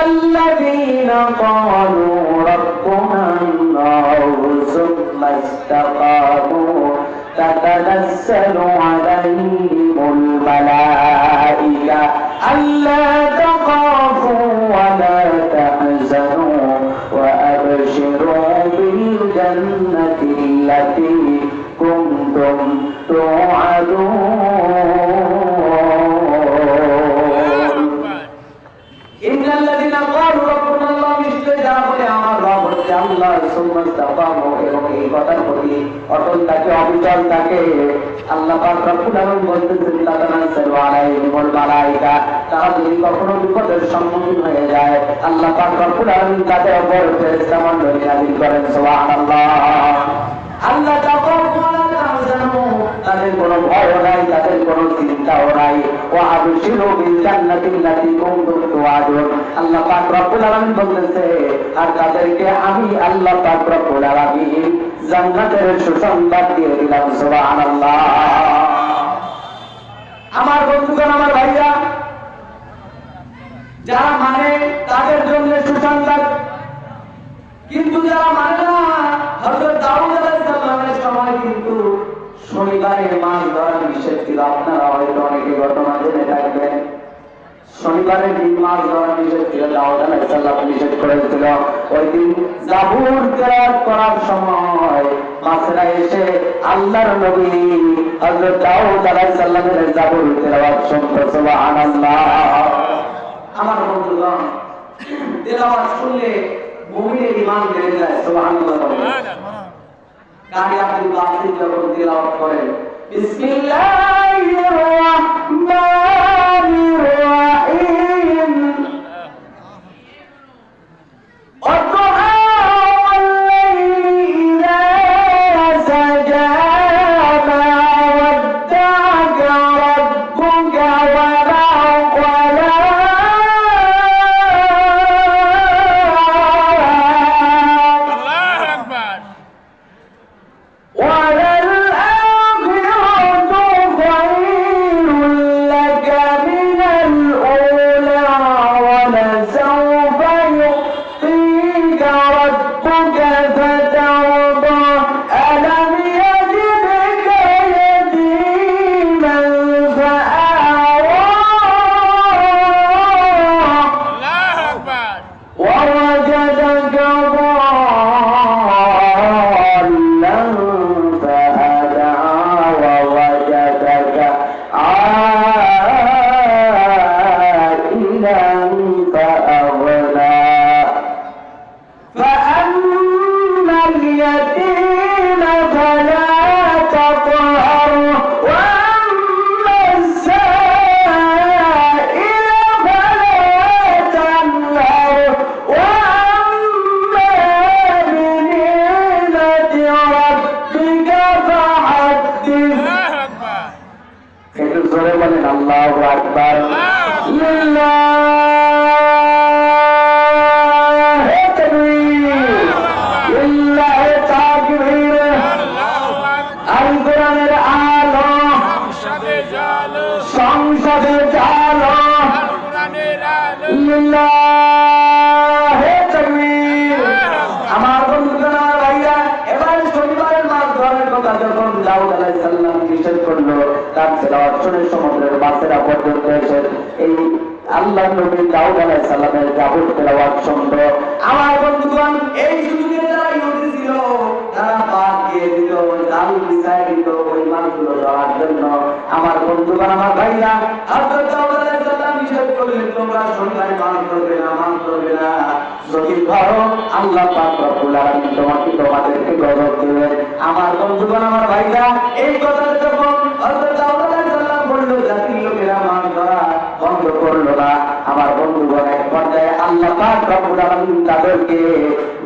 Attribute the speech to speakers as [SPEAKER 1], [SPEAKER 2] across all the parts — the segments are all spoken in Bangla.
[SPEAKER 1] الذين قالوا ربنا الله ثم استقاموا تتنزل عليهم الملائكة ألا تخافوا ولا تحزنوا وأبشروا بالجنة التي كنتم توعدون إن الذين قالوا ربنا الله استجاب لأمر الله ثم استقاموا এবং এই কথার প্রতি অটল থাকে অবিচল থাকে আল্লাহ পাক রব্বুল আলামিন বলতেছেন তাতানাজ্জালু আলাইহিমুল মালায়েকা তারা যদি কখনো বিপদের সম্মুখীন হয়ে যায় আল্লাহ পাক রব্বুল আলামিন তাদের উপর ফেরেশতা মণ্ডলী নাযিল করেন সুবহানাল্লাহ আল্লাহ তাদের কোনো ভয় নাই তাদের কোনো চিন্তাও নাই ওয়া আবশিরু বিল জান্নাতিল্লাতী কুনতুম তুআদুন আল্লাহ পাক রব্বুল আলামিন বলতেছে আর তাদেরকে আমি আল্লাহ পাক রব্বুল আলামিন জান্নাতের সুসংবাদ দিয়ে দিলাম সুবহানাল্লাহ আমার বন্ধুগণ আমার ভাইরা যারা মানে তাদের জন্য সুসংবাদ কিন্তু যারা মানে না হযরত দাউদ আলাইহিস সালামের সময় কিন্তু শনিবারে মাছ ধরা নিষেধ ছিল আপনারা হয়তো অনেকে ঘটনা জেনে থাকবেন শনিবারের দিন মাছ ধরা নিষেধ ছিল দাউদ আলাইহিস সালাম নিষেধ করেছিল ওই দিন জাবুর তেলাওয়াত করার সময় মাছরা এসে আল্লাহর নবী হযরত দাউদ আলাইহিস সালামের জাবুর তেলাওয়াত শুনতে সুবহানাল্লাহ আমার বন্ধুগণ তেলাওয়াত শুনলে মুমিনের ঈমান বেড়ে যায় সুবহানাল্লাহ কারি আব্দুল বাসিত যখন তেলাওয়াত করেন বিসমিল্লাহির রাহমানির রাহিম আল্লাহর নবী দাউদ আলাইহিস সালামের জাবুর তেলাওয়াত শুনতো আমার বন্ধুগণ এই যুগে যারা ইহুদি ছিল তারা পাক দিয়ে দিত জাল বিছায় দিত ওই মানুষগুলো ধরার জন্য আমার বন্ধুগণ আমার ভাইরা হযরত দাউদ আলাইহিস সালাম নিষেধ করলেন তোমরা শনিবার মাছ ধরবে না যদি ধরো আল্লাহ পাক রব্বুল আলামিন তোমাদেরকে গজব দিবেন আমার বন্ধুগণ আমার ভাইরা এই কথাটা যখন হযরত দাউদ আলাইহিস সালাম বলল জাতির লোকেরা মাছ ধরা বন্ধ করলো না আমার বন্ধুগণ এক পর্যায়ে আল্লাহ পাক রব্বুল আলামিন তাদেরকে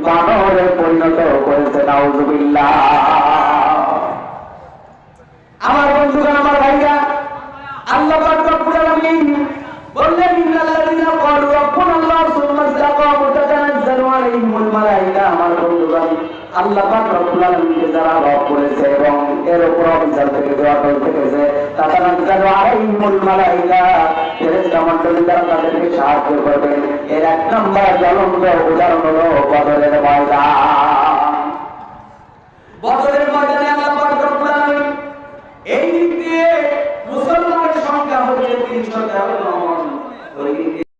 [SPEAKER 1] বানরে পরিণত করেছে নাউযুবিল্লাহ আমার বন্ধুগণ আমার ভাইরা আল্লাহ পাক রব্বুল আলামিন বললেন ইন্নাল্লাযীনা ক্বালু রাব্বুনাল্লাহু সুম্মা ইসতাকামু তাতানাজ্জালু আলাইহিমুল মালায়েকা আমার বন্ধুগণ আল্লাহ পাক রব্বুল আলামিনকে যারা রব করেছে এবং এর উপর অবিচার থেকে অটল থেকেছে তাতানাজ্জালু আলাইহিমুল মালায়েকা, ফেরেশতা মণ্ডলী দ্বারা তাদেরকে সাহায্য করবেন। এর এক নম্বর জ্বলন্ত উদাহরণ হলো বদরের ময়দান। বদরের ময়দানে আল্লাহ পাক রব্বুল আলামিন এই দিক দিয়ে মুসলমানের সংখ্যা হচ্ছে 313 জন। ওই দিক দিয়ে